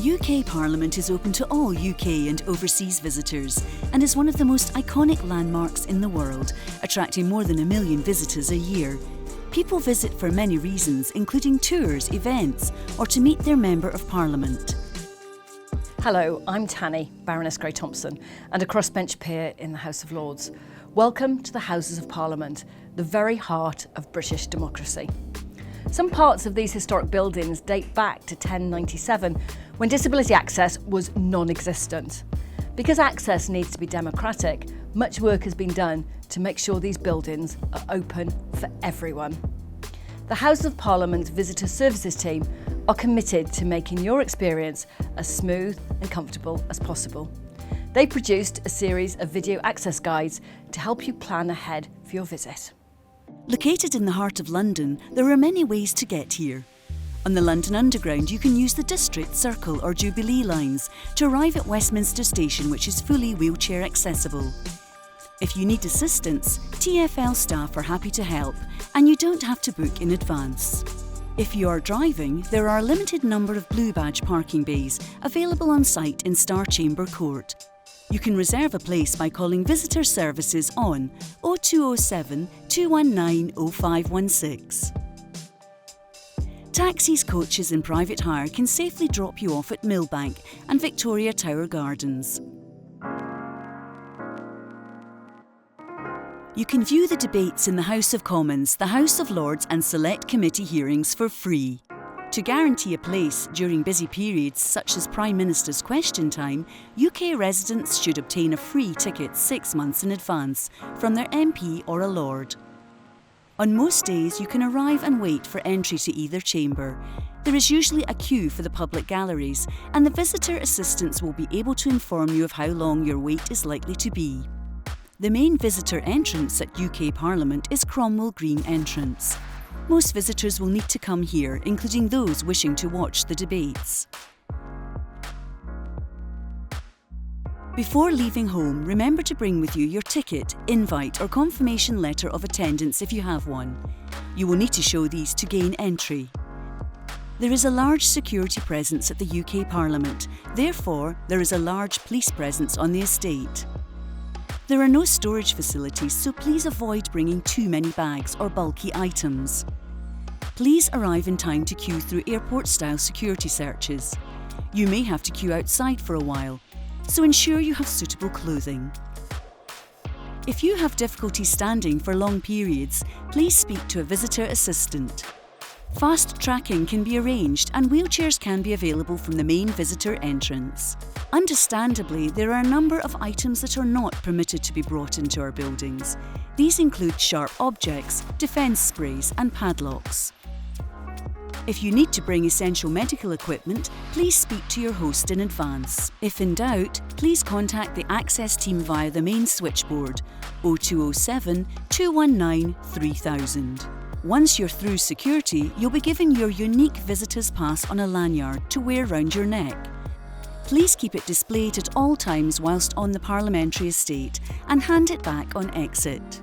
UK Parliament is open to all UK and overseas visitors and is one of the most iconic landmarks in the world, attracting more than 1 million visitors a year. People visit for many reasons, including tours, events, or to meet their Member of Parliament. Hello, I'm Tanny, Baroness Grey-Thompson, and a crossbench peer in the House of Lords. Welcome to the Houses of Parliament, the very heart of British democracy. Some parts of these historic buildings date back to 1097, when disability access was non-existent. Because access needs to be democratic, much work has been done to make sure these buildings are open for everyone. The House of Parliament's Visitor Services team are committed to making your experience as smooth and comfortable as possible. They produced a series of video access guides to help you plan ahead for your visit. Located in the heart of London, there are many ways to get here. On the London Underground, you can use the District, Circle or Jubilee lines to arrive at Westminster Station, which is fully wheelchair accessible. If you need assistance, TfL staff are happy to help, and you don't have to book in advance. If you are driving, there are a limited number of Blue Badge parking bays available on site in Star Chamber Court. You can reserve a place by calling Visitor Services on 0207 219 0516. Taxis, coaches and private hire can safely drop you off at Millbank and Victoria Tower Gardens. You can view the debates in the House of Commons, the House of Lords and select committee hearings for free. To guarantee a place during busy periods such as Prime Minister's Question Time, UK residents should obtain a free ticket 6 months in advance from their MP or a Lord. On most days, you can arrive and wait for entry to either chamber. There is usually a queue for the public galleries, and the visitor assistants will be able to inform you of how long your wait is likely to be. The main visitor entrance at UK Parliament is Cromwell Green entrance. Most visitors will need to come here, including those wishing to watch the debates. Before leaving home, remember to bring with you your ticket, invite or confirmation letter of attendance if you have one. You will need to show these to gain entry. There is a large security presence at the UK Parliament, therefore there is a large police presence on the estate. There are no storage facilities, so please avoid bringing too many bags or bulky items. Please arrive in time to queue through airport-style security searches. You may have to queue outside for a while, so ensure you have suitable clothing. If you have difficulty standing for long periods, please speak to a visitor assistant. Fast tracking can be arranged and wheelchairs can be available from the main visitor entrance. Understandably, there are a number of items that are not permitted to be brought into our buildings. These include sharp objects, defence sprays and padlocks. If you need to bring essential medical equipment, please speak to your host in advance. If in doubt, please contact the access team via the main switchboard 0207 219 3000. Once you're through security, you'll be given your unique visitor's pass on a lanyard to wear round your neck. Please keep it displayed at all times whilst on the parliamentary estate and hand it back on exit.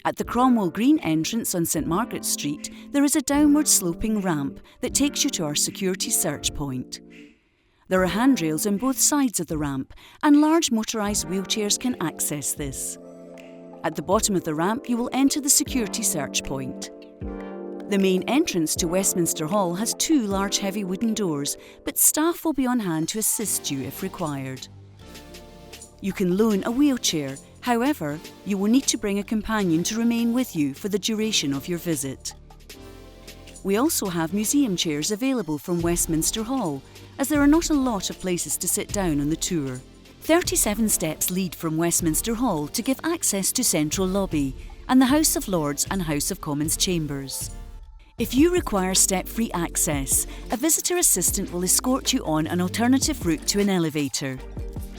At the Cromwell Green entrance on St Margaret Street, there is a downward sloping ramp that takes you to our security search point. There are handrails on both sides of the ramp and large motorised wheelchairs can access this. At the bottom of the ramp, you will enter the security search point. The main entrance to Westminster Hall has 2 large heavy wooden doors, but staff will be on hand to assist you if required. You can loan a wheelchair, however, you will need to bring a companion to remain with you for the duration of your visit. We also have museum chairs available from Westminster Hall, as there are not a lot of places to sit down on the tour. 37 steps lead from Westminster Hall to give access to Central Lobby and the House of Lords and House of Commons chambers. If you require step-free access, a visitor assistant will escort you on an alternative route to an elevator.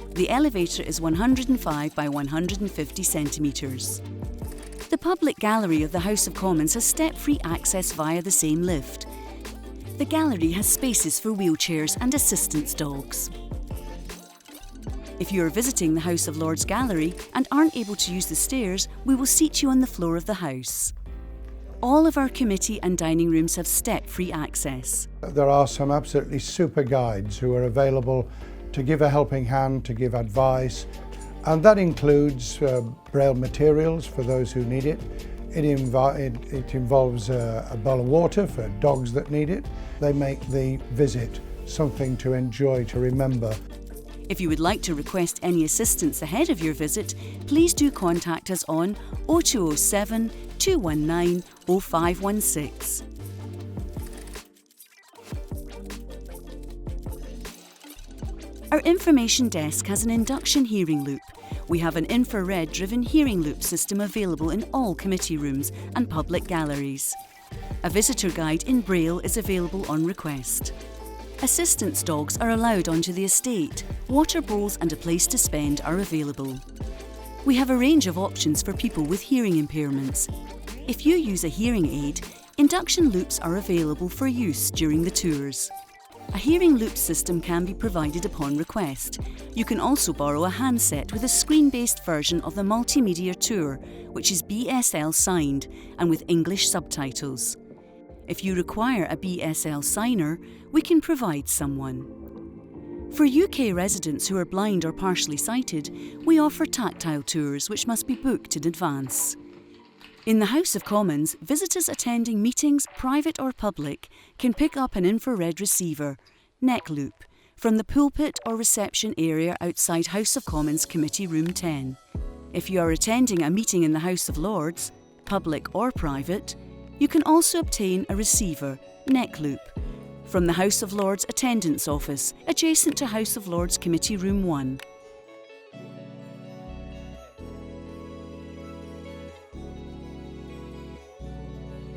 The elevator is 105 by 150 centimetres. The public gallery of the House of Commons has step-free access via the same lift. The gallery has spaces for wheelchairs and assistance dogs. If you are visiting the House of Lords gallery and aren't able to use the stairs, we will seat you on the floor of the House. all of our committee and dining rooms have step-free access. There are some absolutely super guides who are available to give a helping hand, to give advice, and that includes braille materials for those who need it. It involves a bowl of water for dogs that need it. They make the visit something to enjoy, to remember. If you would like to request any assistance ahead of your visit, please do contact us on 0207 219 0516. Our information desk has an induction hearing loop. We have an infrared-driven hearing loop system available in all committee rooms and public galleries. A visitor guide in Braille is available on request. Assistance dogs are allowed onto the estate. Water bowls and a place to spend are available. We have a range of options for people with hearing impairments. If you use a hearing aid, induction loops are available for use during the tours. A hearing loop system can be provided upon request. You can also borrow a handset with a screen-based version of the multimedia tour, which is BSL signed and with English subtitles. If you require a BSL signer, we can provide someone. For UK residents who are blind or partially sighted, we offer tactile tours which must be booked in advance. In the House of Commons, visitors attending meetings, private or public, can pick up an infrared receiver, neck loop, from the pulpit or reception area outside House of Commons Committee Room 10. If you are attending a meeting in the House of Lords, public or private, you can also obtain a receiver, neck loop, from the House of Lords Attendance Office, adjacent to House of Lords Committee Room 1.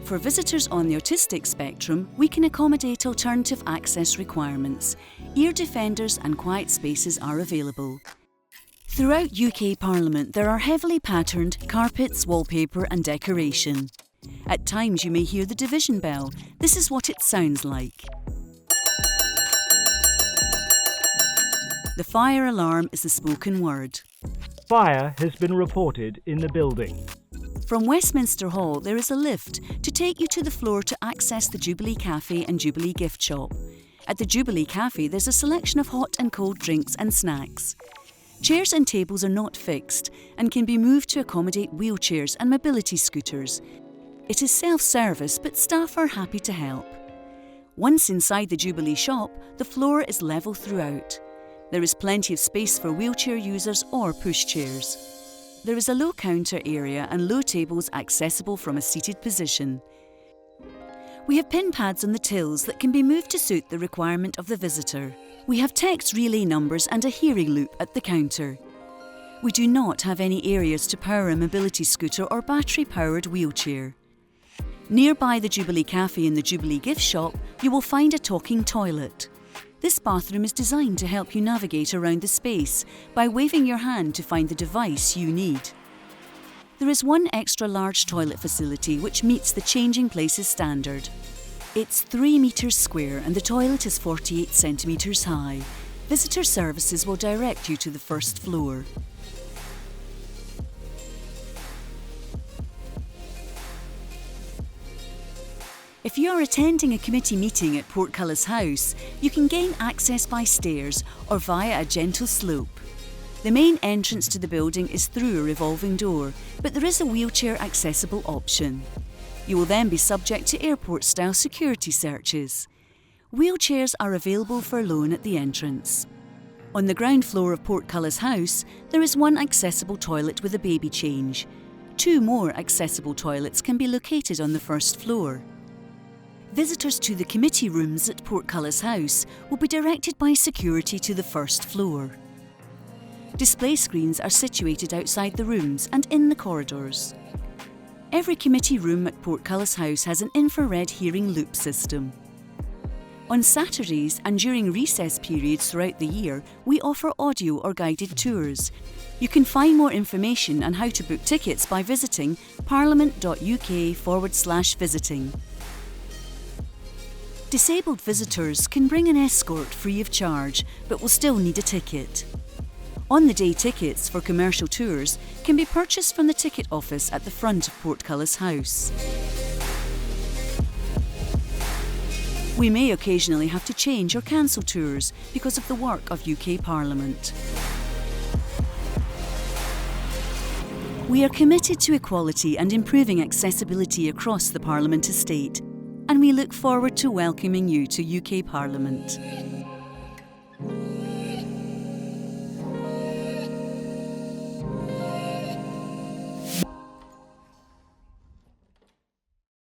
For visitors on the autistic spectrum, we can accommodate alternative access requirements. Ear defenders and quiet spaces are available. Throughout UK Parliament, there are heavily patterned carpets, wallpaper and decoration. At times you may hear the division bell. This is what it sounds like. The fire alarm is the spoken word. Fire has been reported in the building. From Westminster Hall, there is a lift to take you to the floor to access the Jubilee Cafe and Jubilee Gift Shop. At the Jubilee Cafe, there's a selection of hot and cold drinks and snacks. Chairs and tables are not fixed and can be moved to accommodate wheelchairs and mobility scooters. It is self-service, but staff are happy to help. Once inside the Jubilee shop, the floor is level throughout. There is plenty of space for wheelchair users or pushchairs. There is a low counter area and low tables accessible from a seated position. We have pin pads on the tills that can be moved to suit the requirement of the visitor. We have text relay numbers and a hearing loop at the counter. We do not have any areas to power a mobility scooter or battery-powered wheelchair. Nearby the Jubilee Cafe and the Jubilee Gift Shop, you will find a talking toilet. This bathroom is designed to help you navigate around the space by waving your hand to find the device you need. There is one extra large toilet facility which meets the changing places standard. It's 3 metres square and the toilet is 48 centimetres high. Visitor services will direct you to the first floor. If you are attending a committee meeting at Portcullis House, you can gain access by stairs or via a gentle slope. The main entrance to the building is through a revolving door, but there is a wheelchair accessible option. You will then be subject to airport-style security searches. Wheelchairs are available for loan at the entrance. On the ground floor of Portcullis House, there is one accessible toilet with a baby change. 2 more accessible toilets can be located on the first floor. Visitors to the committee rooms at Portcullis House will be directed by security to the first floor. Display screens are situated outside the rooms and in the corridors. Every committee room at Portcullis House has an infrared hearing loop system. On Saturdays and during recess periods throughout the year, we offer audio or guided tours. You can find more information on how to book tickets by visiting parliament.uk/visiting. Disabled visitors can bring an escort free of charge, but will still need a ticket. On-the-day tickets for commercial tours can be purchased from the ticket office at the front of Portcullis House. We may occasionally have to change or cancel tours because of the work of UK Parliament. We are committed to equality and improving accessibility across the Parliament estate, and we look forward to welcoming you to UK Parliament.